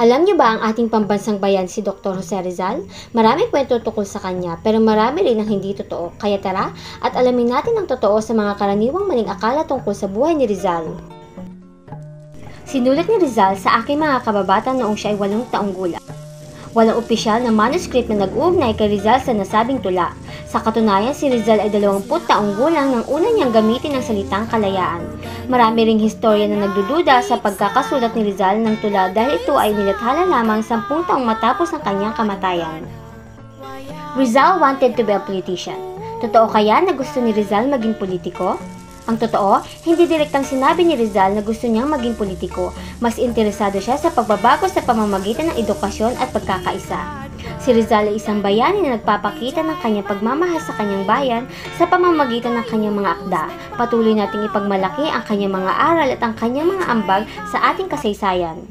Alam niyo ba ang ating pambansang bayan si Dr. Jose Rizal? Maraming kwento tungkol sa kanya pero marami rin ang hindi totoo. Kaya tara at alamin natin ang totoo sa mga karaniwang maling akala tungkol sa buhay ni Rizal. Sinulat ni Rizal sa aking mga kababata noong siya ay 8 taong gulang. Walang opisyal na manuscript na nag-uugnay kay Rizal sa nasabing tula. Sa katunayan, si Rizal ay 20 taong gulang nang una niyang gamitin ang salitang kalayaan. Marami ring historya na nagdududa sa pagkakasulat ni Rizal ng tula dahil ito ay nilathala lamang 10 taong matapos ang kanyang kamatayan. Rizal wanted to be a politician. Totoo kaya na gusto ni Rizal maging politiko? Ang totoo, hindi direktang sinabi ni Rizal na gusto niyang maging politiko. Mas interesado siya sa pagbabago sa pamamagitan ng edukasyon at pagkakaisa. Si Rizal ay isang bayani na nagpapakita ng kanyang pagmamahal sa kanyang bayan sa pamamagitan ng kanyang mga akda. Patuloy nating ipagmalaki ang kanyang mga aral at ang kanyang mga ambag sa ating kasaysayan.